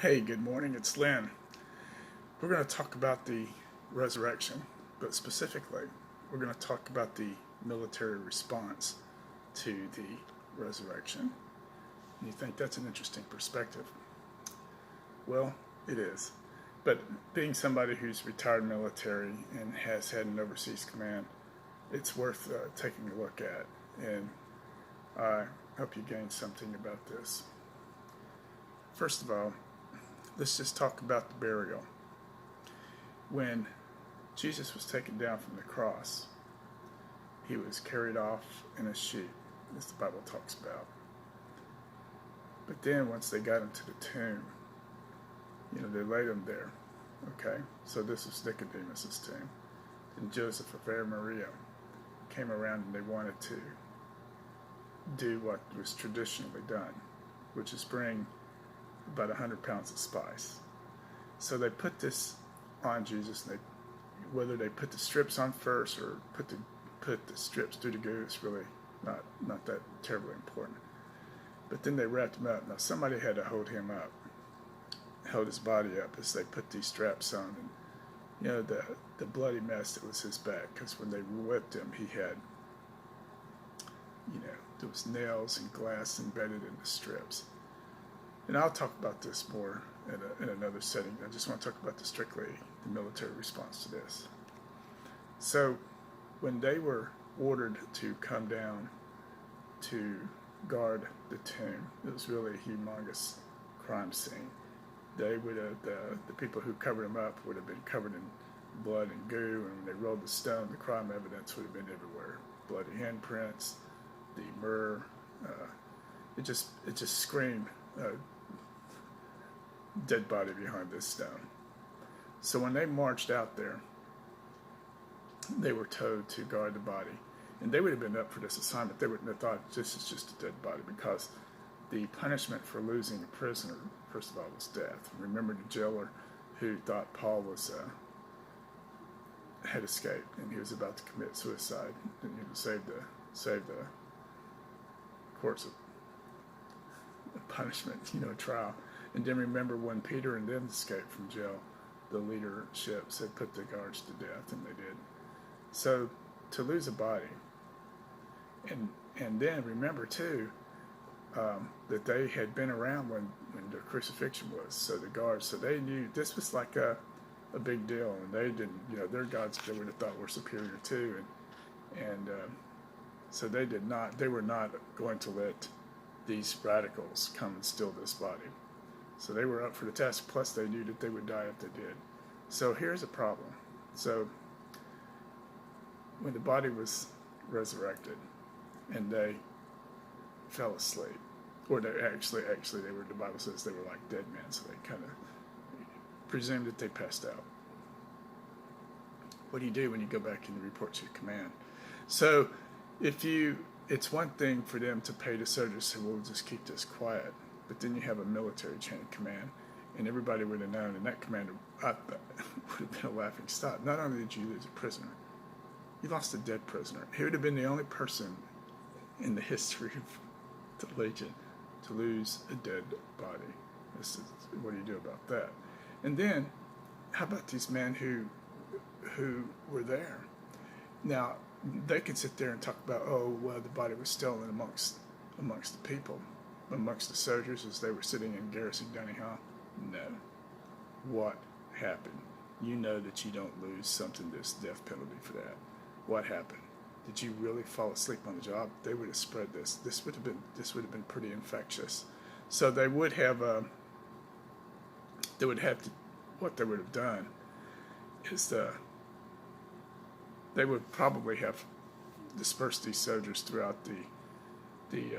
Hey, good morning. It's Lynn. We're going to talk about the resurrection, but specifically, we're going to talk about the military response to the resurrection. And you think that's an interesting perspective? Well, it is. But being somebody who's retired military and has had an overseas command, it's worth taking a look at. And I hope you gain something about this. First of all, let's just talk about the burial. When Jesus was taken down from the cross, he was carried off in a sheet, as the Bible talks about. But then once they got him to the tomb, they laid him there. Okay? So this was Nicodemus' tomb. And Joseph of Arimathea came around and they wanted to do what was traditionally done, which is bring about 100 pounds of spice. So they put this on Jesus, and whether they put the strips on first or put the strips through the goo is really not that terribly important. But then they wrapped him up. Now somebody had to hold him up, held his body up as they put these straps on, and the bloody mess that was his back, because when they whipped him, he had there was nails and glass embedded in the strips. And I'll talk about this more in another setting. I just want to talk about strictly the military response to this. So when they were ordered to come down to guard the tomb, it was really a humongous crime scene. They would have, the people who covered him up would have been covered in blood and goo, and when they rolled the stone, the crime evidence would have been everywhere. Bloody handprints, the myrrh. It just screamed dead body behind this stone. So when they marched out there, they were told to guard the body. And they would have been up for this assignment. They wouldn't have thought this is just a dead body, because the punishment for losing a prisoner, first of all, was death. Remember the jailer who thought Paul had escaped and he was about to commit suicide and save the course of punishment, a trial. And then remember when Peter and them escaped from jail, the leadership said put the guards to death, and they did. So to lose a body, and then remember too that they had been around when the crucifixion was. So the guards, so they knew this was like a big deal, and they didn't, their gods they would have thought were superior too, and so they were not going to let these radicals come and steal this body. So they were up for the task, plus they knew that they would die if they did. So here's a problem. So when the body was resurrected and they fell asleep, or they actually they were, the Bible says they were like dead men, so they kind of presumed that they passed out. What do you do when you go back and report to your command? So it's one thing for them to pay the soldiers, say, we'll just keep this quiet. But then you have a military chain of command, and everybody would have known, and that commander would have been a laughing stock. Not only did you lose a prisoner, you lost a dead prisoner. He would have been the only person in the history of the Legion to lose a dead body. What do you do about that? And then, how about these men who were there? Now, they could sit there and talk about, the body was stolen amongst the people, amongst the soldiers as they were sitting in garrison dining hall. No. What happened? You know that you don't lose something that's death penalty for that. What happened? Did you really fall asleep on the job? They would have spread this. This would have been pretty infectious. So they would have what they would have done is they would probably have dispersed these soldiers throughout the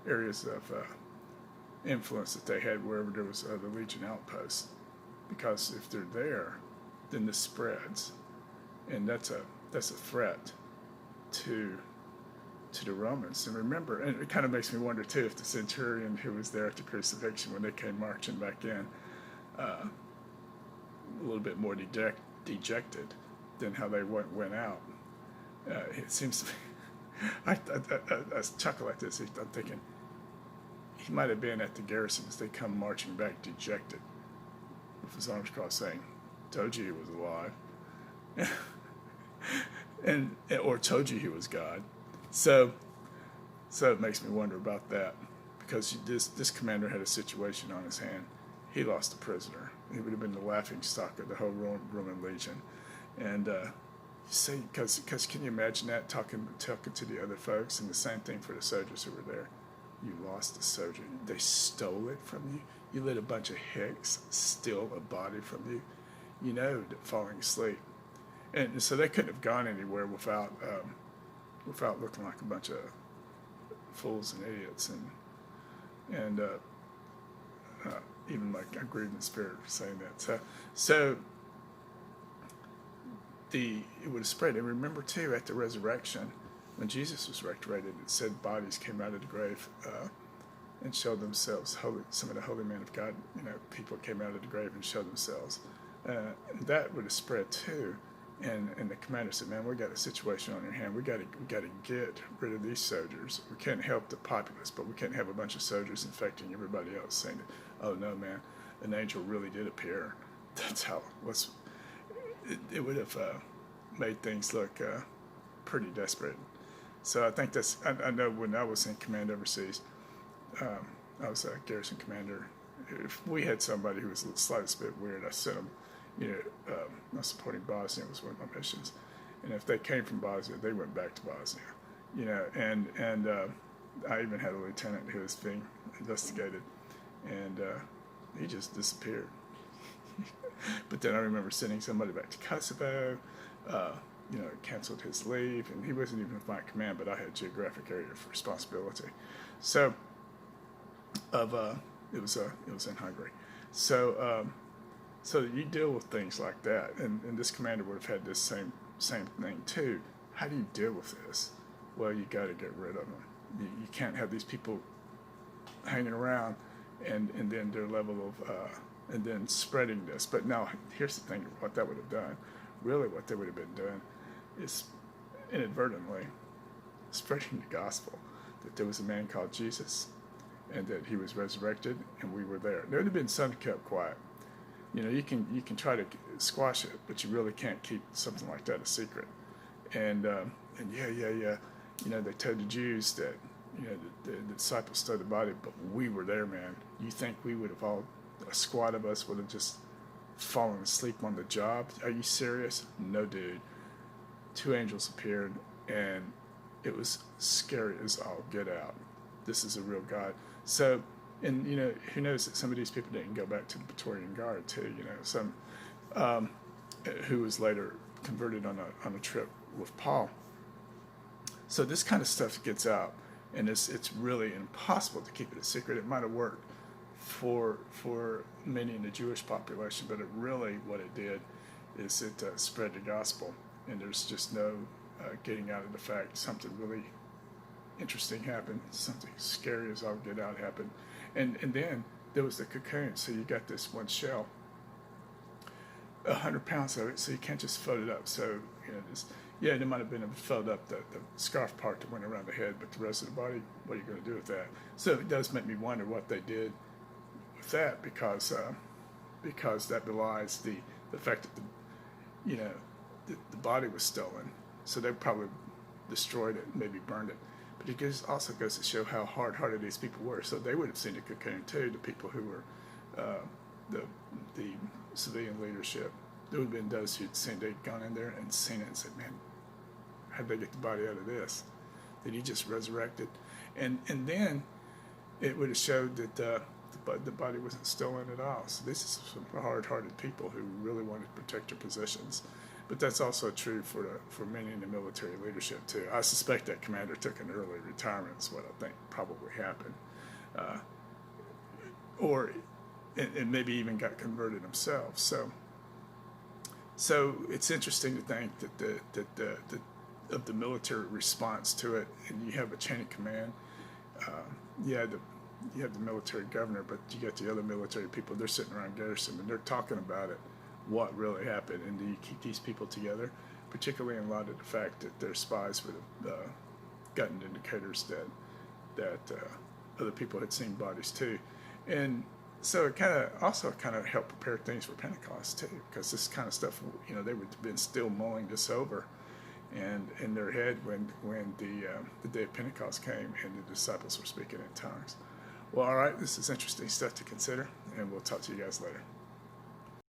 areas of influence that they had wherever there was the Legion outposts, because if they're there, then this spreads, and that's a threat to the Romans. And remember, and it kind of makes me wonder too if the centurion who was there at the crucifixion, when they came marching back in, a little bit more dejected than how they went out. It seems to me, I chuckle at this. I'm thinking, he might have been at the garrison as they come marching back dejected with his arms crossed saying, told you he was alive. or told you he was God. So it makes me wonder about that, because this commander had a situation on his hand. He lost a prisoner. He would have been the laughing stock of the whole Roman legion. And you see, because can you imagine that, talking to the other folks, and the same thing for the soldiers who were there. You lost a soldier. They stole it from you. You let a bunch of hicks steal a body from you. You know, falling asleep. And so they couldn't have gone anywhere without looking like a bunch of fools and idiots, and even like I grieve in the spirit for saying that. So it would have spread. And remember too, at the resurrection, when Jesus was resurrected, it said bodies came out of the grave and showed themselves. Some of the holy men of God, people came out of the grave and showed themselves. That would have spread too. And the commander said, "Man, we got a situation on your hand. We got to get rid of these soldiers. We can't help the populace, but we can't have a bunch of soldiers infecting everybody else." Saying, "Oh no, man, an angel really did appear." That's how it would have made things look pretty desperate. So I think I know when I was in command overseas, I was a garrison commander. If we had somebody who was the slightest bit weird, I sent them. Not supporting Bosnia was one of my missions, and if they came from Bosnia, they went back to Bosnia. And I even had a lieutenant who was being investigated, and he just disappeared. But then I remember sending somebody back to Kosovo. Canceled his leave, and he wasn't even with my command, but I had geographic area of responsibility. So, it was in Hungary. So you deal with things like that, and this commander would have had this same thing too. How do you deal with this? Well, you got to get rid of them. You can't have these people hanging around, and then their level of and then spreading this. But now, here's the thing: what that would have done, really, what they would have been doing, is inadvertently spreading the gospel that there was a man called Jesus, and that he was resurrected, and we were there. There would have been some kept quiet. You can try to squash it, but you really can't keep something like that a secret. And yeah. They told the Jews that the disciples stole the body, but we were there, man. You think we would have a squad of us would have just fallen asleep on the job? Are you serious? No, dude. 2 angels appeared, and it was scary as all get out. This is a real God. So. And who knows that some of these people didn't go back to the Praetorian Guard too. Some who was later converted on a trip with Paul. So this kind of stuff gets out, and it's really impossible to keep it a secret. It might have worked for many in the Jewish population, but what it did is it spread the gospel, and there's just no getting out of the fact something really interesting happened, something scary as all get out happened. And then there was the cocoon. So you got this one shell, 100 pounds of it, so you can't just fold it up. So, there might have been a fold up the scarf part that went around the head, but the rest of the body, what are you going to do with that? So it does make me wonder what they did with that, because that belies the fact that the body was stolen. So they probably destroyed it, maybe burned it. But it also goes to show how hard-hearted these people were. So they would have seen the cocoon too, the people who were the civilian leadership. There would have been those who'd seen, they'd gone in there and seen it and said, "Man, how'd they get the body out of this? Did he just resurrected?" And then it would have showed that the body wasn't stolen at all. So this is some hard-hearted people who really wanted to protect their possessions. But that's also true for many in the military leadership too. I suspect that commander took an early retirement is what I think probably happened, and maybe even got converted himself. So it's interesting to think that of the military response to it, and you have a chain of command. You have the military governor, but you got the other military people. They're sitting around garrison and they're talking about it. What really happened, and do you keep these people together, particularly in light of the fact that their spies would have gotten indicators that other people had seen bodies too. And so it kind of helped prepare things for Pentecost too, because this kind of stuff, they would have been still mulling this over, and in their head when the day of Pentecost came and the disciples were speaking in tongues. Well, all right, this is interesting stuff to consider, and we'll talk to you guys later.